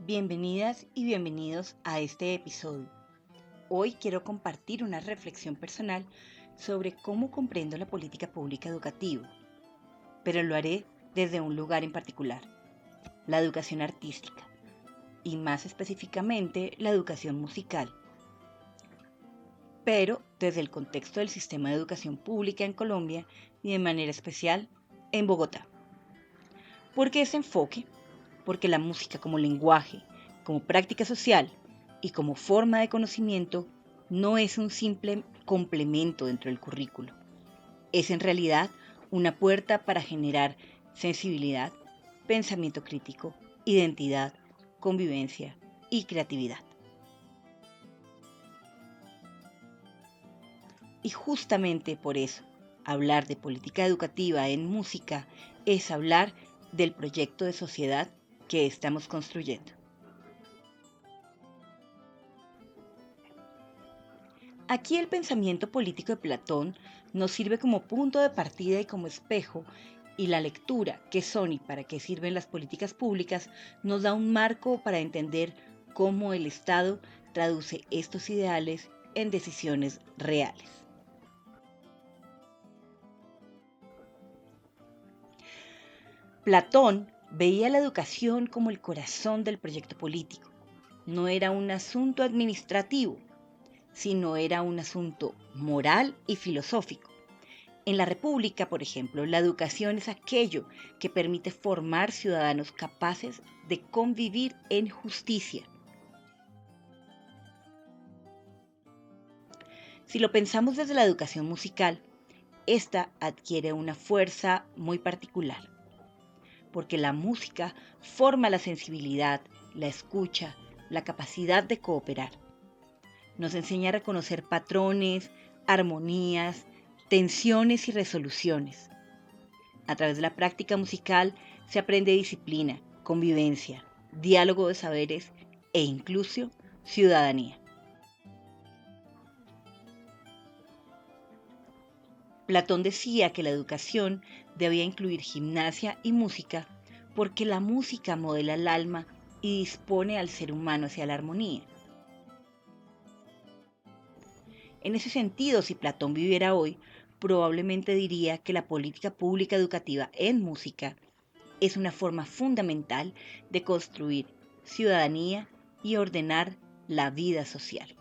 Bienvenidas y bienvenidos a este episodio. Hoy quiero compartir una reflexión personal sobre cómo comprendo la política pública educativa, pero lo haré desde un lugar en particular, la educación artística, y más específicamente la educación musical, pero desde el contexto del sistema de educación pública en Colombia y de manera especial en Bogotá. ¿Por qué ese enfoque? Porque la música como lenguaje, como práctica social y como forma de conocimiento no es un simple complemento dentro del currículo. Es en realidad una puerta para generar sensibilidad, pensamiento crítico, identidad, convivencia y creatividad. Y justamente por eso, hablar de política educativa en música es hablar del proyecto de sociedad que estamos construyendo. Aquí el pensamiento político de Platón nos sirve como punto de partida y como espejo, y la lectura, qué son y para qué sirven las políticas públicas, nos da un marco para entender cómo el Estado traduce estos ideales en decisiones reales. Platón veía la educación como el corazón del proyecto político. No era un asunto administrativo, sino era un asunto moral y filosófico. En la República, por ejemplo, la educación es aquello que permite formar ciudadanos capaces de convivir en justicia. Si lo pensamos desde la educación musical, esta adquiere una fuerza muy particular, porque la música forma la sensibilidad, la escucha, la capacidad de cooperar. Nos enseña a reconocer patrones, armonías, tensiones y resoluciones. A través de la práctica musical se aprende disciplina, convivencia, diálogo de saberes e incluso ciudadanía. Platón decía que la educación debía incluir gimnasia y música porque la música modela el alma y dispone al ser humano hacia la armonía. En ese sentido, si Platón viviera hoy, probablemente diría que la política pública educativa en música es una forma fundamental de construir ciudadanía y ordenar la vida social.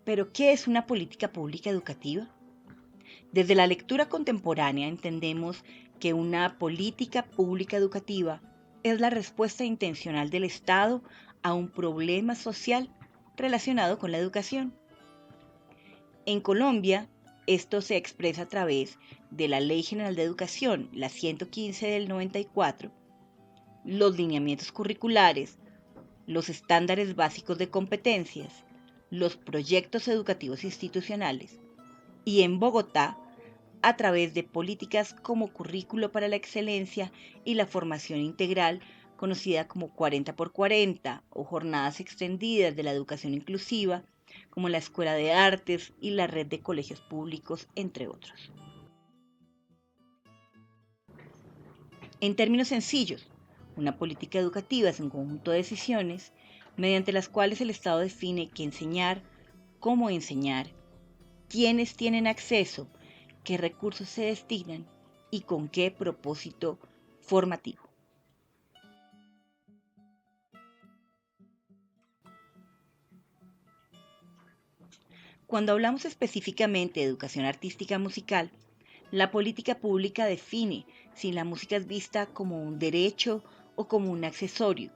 Pero, ¿qué es una política pública educativa? Desde la lectura contemporánea entendemos que una política pública educativa es la respuesta intencional del Estado a un problema social relacionado con la educación. En Colombia, esto se expresa a través de la Ley General de Educación, la 115 del 94, los lineamientos curriculares, los estándares básicos de competencias, los proyectos educativos institucionales y en Bogotá, a través de políticas como Currículo para la Excelencia y la Formación Integral, conocida como 40 por 40 o Jornadas Extendidas de la Educación Inclusiva, como la Escuela de Artes y la Red de Colegios Públicos, entre otros. En términos sencillos, una política educativa es un conjunto de decisiones mediante las cuales el Estado define qué enseñar, cómo enseñar, quiénes tienen acceso, qué recursos se destinan y con qué propósito formativo. Cuando hablamos específicamente de educación artística musical, la política pública define si la música es vista como un derecho o como un accesorio,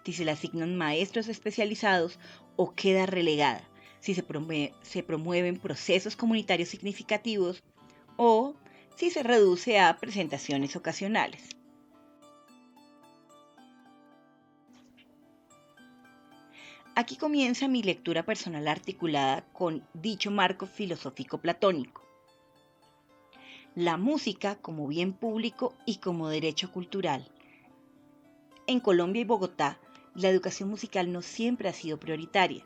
si se le asignan maestros especializados o queda relegada, si se promueven procesos comunitarios significativos o si se reduce a presentaciones ocasionales. Aquí comienza mi lectura personal articulada con dicho marco filosófico platónico. La música como bien público y como derecho cultural. En Colombia y Bogotá, la educación musical no siempre ha sido prioritaria.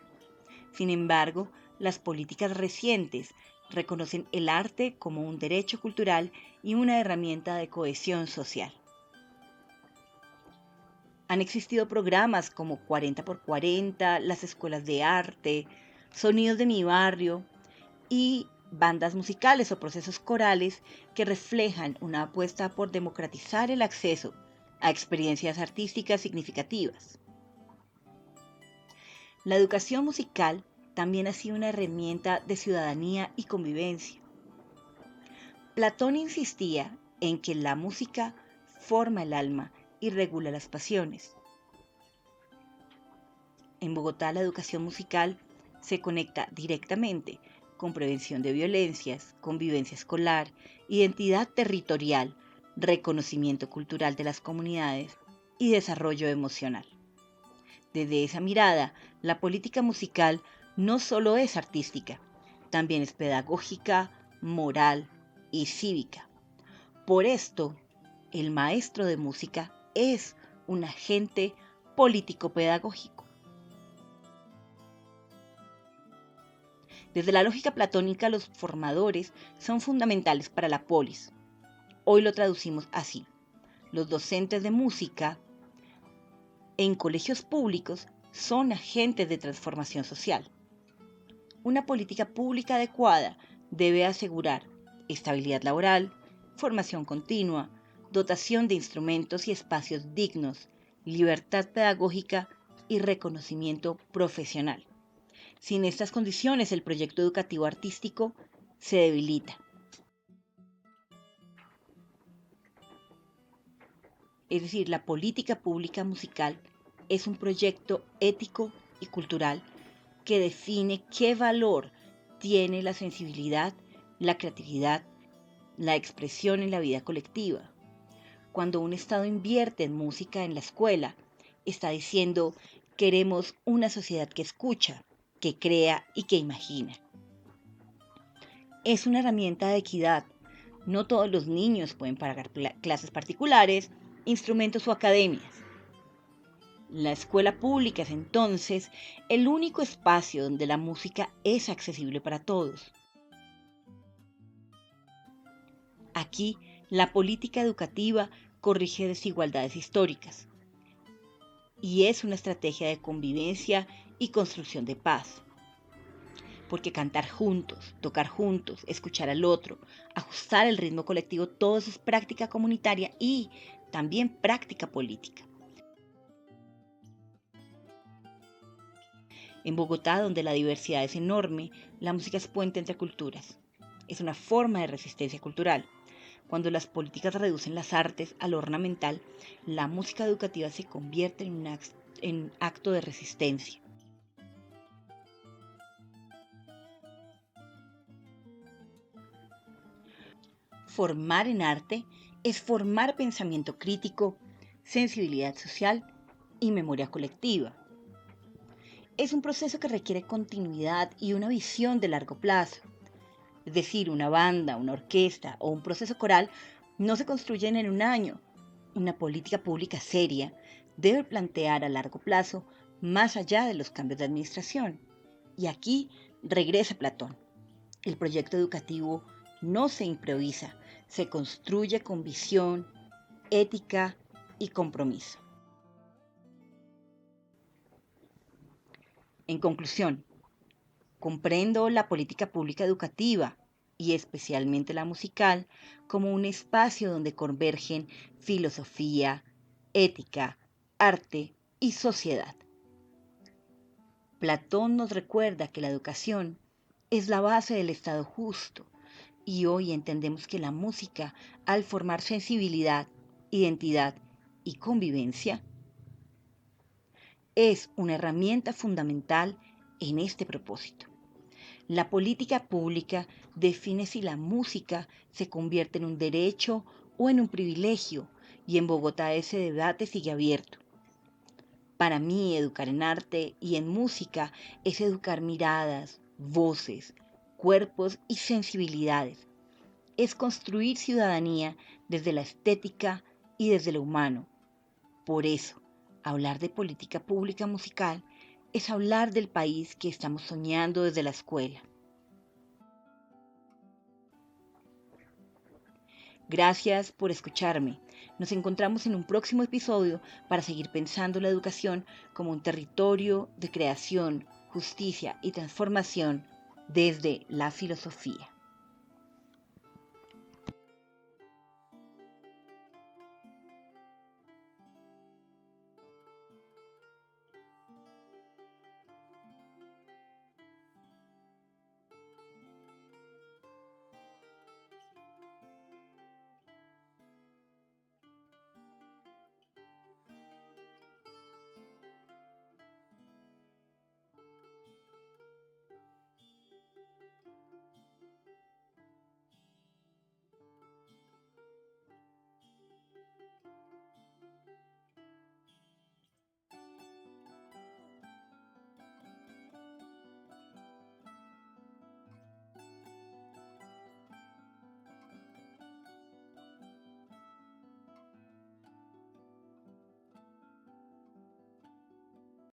Sin embargo, las políticas recientes reconocen el arte como un derecho cultural y una herramienta de cohesión social. Han existido programas como 40x40, las escuelas de arte, Sonidos de mi barrio y bandas musicales o procesos corales que reflejan una apuesta por democratizar el acceso a experiencias artísticas significativas. La educación musical también ha sido una herramienta de ciudadanía y convivencia. Platón insistía en que la música forma el alma y regula las pasiones. En Bogotá, la educación musical se conecta directamente con prevención de violencias, convivencia escolar, identidad territorial, reconocimiento cultural de las comunidades y desarrollo emocional. Desde esa mirada, la política musical no solo es artística, también es pedagógica, moral y cívica. Por esto, el maestro de música es un agente político-pedagógico. Desde la lógica platónica, los formadores son fundamentales para la polis. Hoy lo traducimos así. Los docentes de música en colegios públicos son agentes de transformación social. Una política pública adecuada debe asegurar estabilidad laboral, formación continua, dotación de instrumentos y espacios dignos, libertad pedagógica y reconocimiento profesional. Sin estas condiciones, el proyecto educativo artístico se debilita. Es decir, la política pública musical es un proyecto ético y cultural que define qué valor tiene la sensibilidad, la creatividad, la expresión en la vida colectiva. Cuando un Estado invierte en música en la escuela, está diciendo: queremos una sociedad que escucha, que crea y que imagina. Es una herramienta de equidad. No todos los niños pueden pagar clases particulares, instrumentos o academias. La escuela pública es entonces el único espacio donde la música es accesible para todos. Aquí, la política educativa corrige desigualdades históricas y es una estrategia de convivencia y construcción de paz. Porque cantar juntos, tocar juntos, escuchar al otro, ajustar el ritmo colectivo, todo eso es práctica comunitaria y también práctica política. En Bogotá, donde la diversidad es enorme, la música es puente entre culturas. Es una forma de resistencia cultural. Cuando las políticas reducen las artes a lo ornamental, la música educativa se convierte en un acto de resistencia. Formar en arte es formar pensamiento crítico, sensibilidad social y memoria colectiva. Es un proceso que requiere continuidad y una visión de largo plazo. Es decir, una banda, una orquesta o un proceso coral no se construyen en un año. Una política pública seria debe plantear a largo plazo más allá de los cambios de administración. Y aquí regresa Platón. El proyecto educativo no se improvisa, se construye con visión, ética y compromiso. En conclusión, comprendo la política pública educativa y especialmente la musical como un espacio donde convergen filosofía, ética, arte y sociedad. Platón nos recuerda que la educación es la base del Estado justo y hoy entendemos que la música, al formar sensibilidad, identidad y convivencia, es una herramienta fundamental en este propósito. La política pública define si la música se convierte en un derecho o en un privilegio, y en Bogotá ese debate sigue abierto. Para mí, educar en arte y en música es educar miradas, voces, cuerpos y sensibilidades. Es construir ciudadanía desde la estética y desde lo humano. Por eso, hablar de política pública musical es hablar del país que estamos soñando desde la escuela. Gracias por escucharme. Nos encontramos en un próximo episodio para seguir pensando la educación como un territorio de creación, justicia y transformación desde la filosofía.